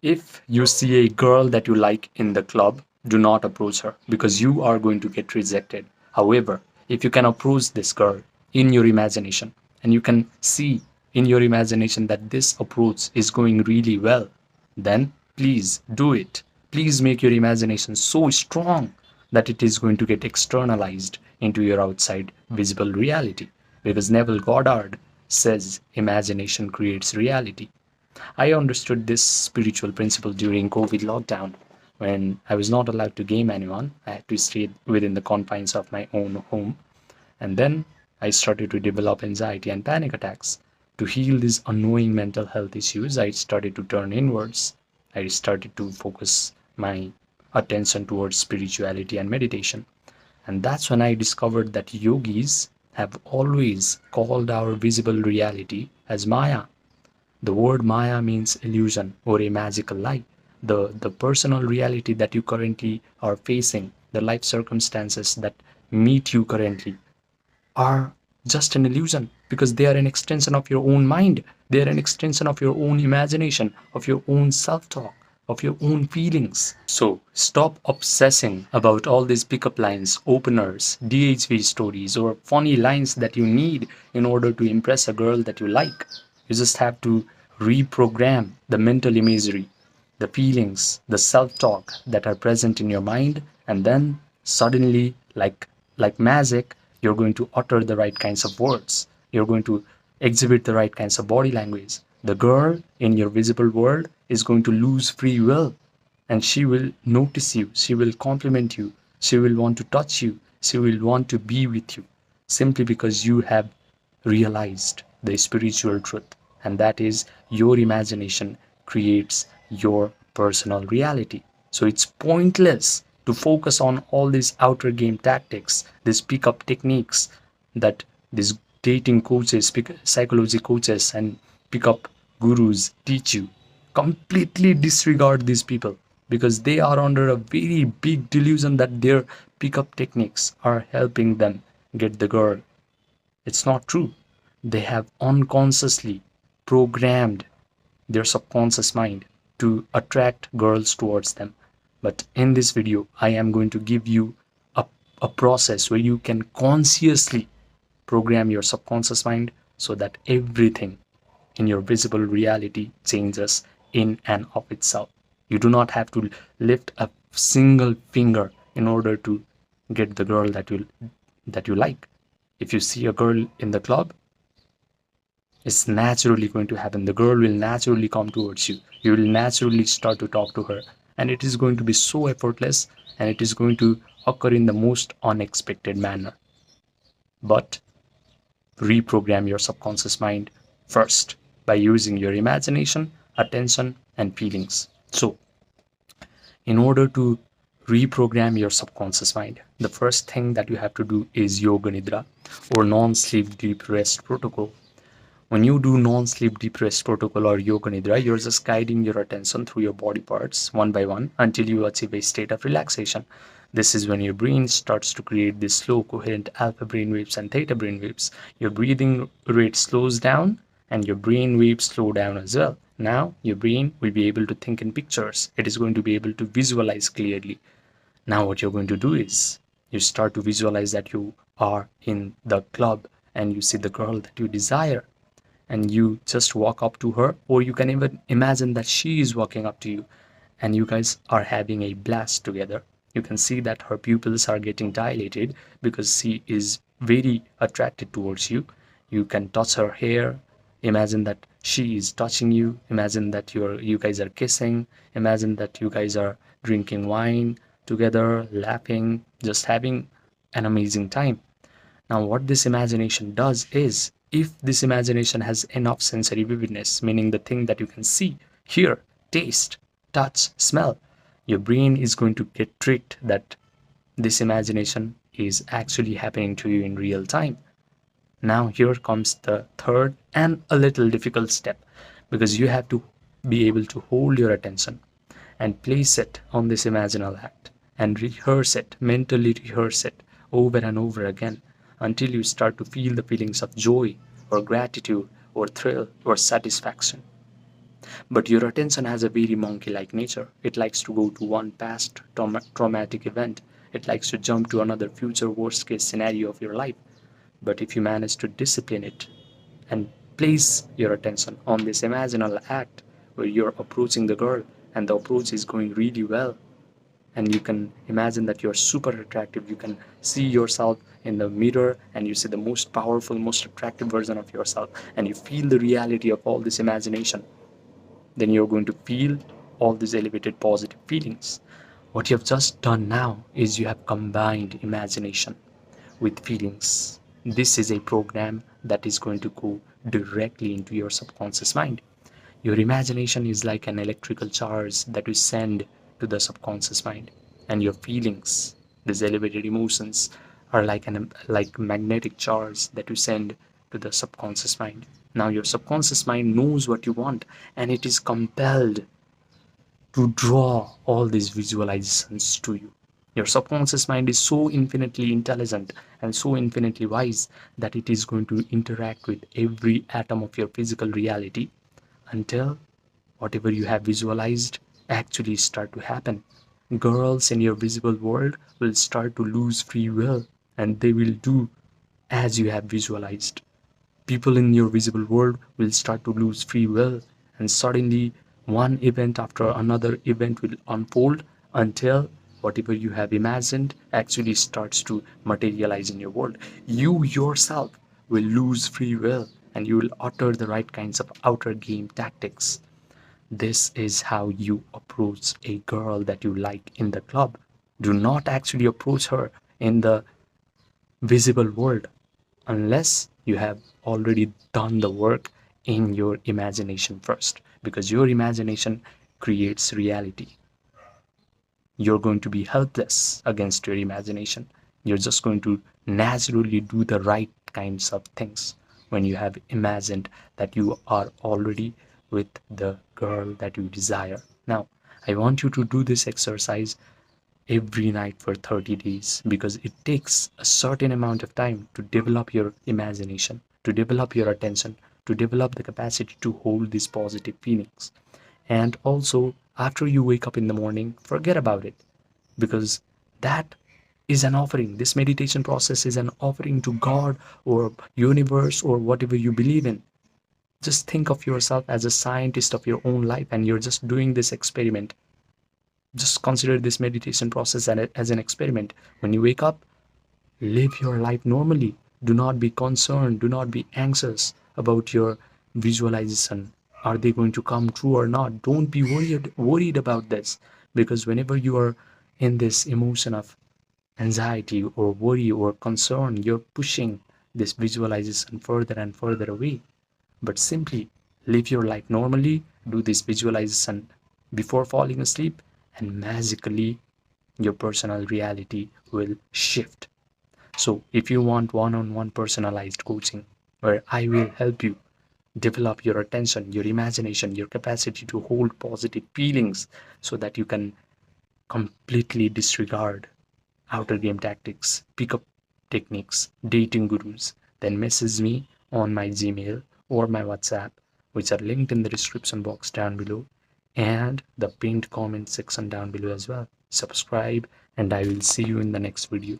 If you see a girl that you like in the club, do not approach her because you are going to get rejected. However, if you can approach this girl in your imagination and you can see in your imagination that this approach is going really well, then please do it. Please make your imagination so strong that it is going to get externalized into your outside visible reality. Because Neville Goddard says imagination creates reality. I understood this spiritual principle during COVID lockdown when I was not allowed to game anyone. I had to stay within the confines of my own home. And then I started to develop anxiety and panic attacks. To heal these annoying mental health issues, I started to turn inwards. I started to focus my attention towards spirituality and meditation. And that's when I discovered that yogis have always called our visible reality as Maya. The word Maya means illusion or a magical lie. The personal reality that you currently are facing, the life circumstances that meet you currently, are just an illusion because they are an extension of your own mind. They are an extension of your own imagination, of your own self talk, of your own feelings. So stop obsessing about all these pickup lines, openers, DHV stories, or funny lines that you need in order to impress a girl that you like. You just have to reprogram the mental imagery, the feelings, the self-talk that are present in your mind, and then suddenly, like magic, you're going to utter the right kinds of words. You're going to exhibit the right kinds of body language. The girl in your visible world is going to lose free will and she will notice you, she will compliment you, she will want to touch you, she will want to be with you simply because you have realized the spiritual truth, and that is your imagination creates your personal reality. So it's pointless to focus on all these outer game tactics, these pickup techniques that these dating coaches, psychology coaches, and pickup gurus teach you. Completely disregard these people because they are under a very big delusion that their pickup techniques are helping them get the girl. It's not true. They have unconsciously programmed their subconscious mind to attract girls towards them. But in this video, I am going to give you a, a process where you can consciously program your subconscious mind so that everything in your visible reality changes in and of itself. You do not have to lift a single finger in order to get the girl that you like. If you see a girl in the club, it's naturally going to happen. The girl will naturally come towards you. You will naturally start to talk to her, and it is going to be so effortless and it is going to occur in the most unexpected manner. But reprogram your subconscious mind first by using your imagination, attention, and feelings. So, in order to reprogram your subconscious mind, the first thing that you have to do is Yoga Nidra or non sleep deep rest protocol. When you do non-sleep deep rest protocol or Yoga Nidra, you're just guiding your attention through your body parts one by one until you achieve a state of relaxation. This is when your brain starts to create these slow, coherent alpha brain waves and theta brain waves. Your breathing rate slows down and your brain waves slow down as well. Now, your brain will be able to think in pictures. It is going to be able to visualize clearly. Now, what you're going to do is you start to visualize that you are in the club and you see the girl that you desire, and you just walk up to her, or you can even imagine that she is walking up to you and you guys are having a blast together. You can see that her pupils are getting dilated because she is very attracted towards you. You can touch her hair, imagine that she is touching you, imagine that you guys are kissing, imagine that you guys are drinking wine together, laughing, just having an amazing time. Now, what this imagination does is, if this imagination has enough sensory vividness, meaning the thing that you can see, hear, taste, touch, smell, your brain is going to get tricked that this imagination is actually happening to you in real time. Now, here comes the third and a little difficult step, because you have to be able to hold your attention and place it on this imaginal act and rehearse it, mentally rehearse it over and over again until you start to feel the feelings of joy or gratitude or thrill or satisfaction. But your attention has a very monkey-like nature. It likes to go to one past traumatic event. It likes to jump to another future worst-case scenario of your life. But if you manage to discipline it and place your attention on this imaginal act where you're approaching the girl and the approach is going really well, and you can imagine that you're super attractive, you can see yourself in the mirror and you see the most powerful, most attractive version of yourself, and you feel the reality of all this imagination, then you're going to feel all these elevated positive feelings. What you have just done now is you have combined imagination with feelings. This is a program that is going to go directly into your subconscious mind. Your imagination is like an electrical charge that you send to the subconscious mind, and your feelings, these elevated emotions, are like magnetic charge that you send to the subconscious mind. Now your subconscious mind knows what you want, and it is compelled to draw all these visualizations to you. Your subconscious mind is so infinitely intelligent and so infinitely wise that it is going to interact with every atom of your physical reality until whatever you have visualized actually start to happen. Girls in your visible world will start to lose free will, and they will do as you have visualized. People in your visible world will start to lose free will, and suddenly one event after another event will unfold until whatever you have imagined actually starts to materialize in your world. You yourself will lose free will, and you will utter the right kinds of outer game tactics. This is how you approach a girl that you like in the club. Do not actually approach her in the visible world unless you have already done the work in your imagination first, because your imagination creates reality. You're going to be helpless against your imagination. You're just going to naturally do the right kinds of things when you have imagined that you are already with the girl that you desire. Now, I want you to do this exercise every night for 30 days, because it takes a certain amount of time to develop your imagination, to develop your attention, to develop the capacity to hold these positive feelings. And also, after you wake up in the morning, forget about it, because that is an offering. This meditation process is an offering to God or universe or whatever you believe in. Just think of yourself as a scientist of your own life, and you're just doing this experiment. Just consider this meditation process as an experiment. When you wake up, live your life normally. Do not be concerned, do not be anxious about your visualization. Are they going to come true or not? Don't be worried about this, because whenever you are in this emotion of anxiety or worry or concern, you're pushing this visualization further and further away. But simply live your life normally, do this visualization before falling asleep, and magically your personal reality will shift. So if you want one-on-one personalized coaching where I will help you develop your attention, your imagination, your capacity to hold positive feelings so that you can completely disregard outer game tactics, pickup techniques, dating gurus, then message me on my Gmail or my WhatsApp, which are linked in the description box down below and the pinned comment section down below as well. Subscribe, and I will see you in the next video.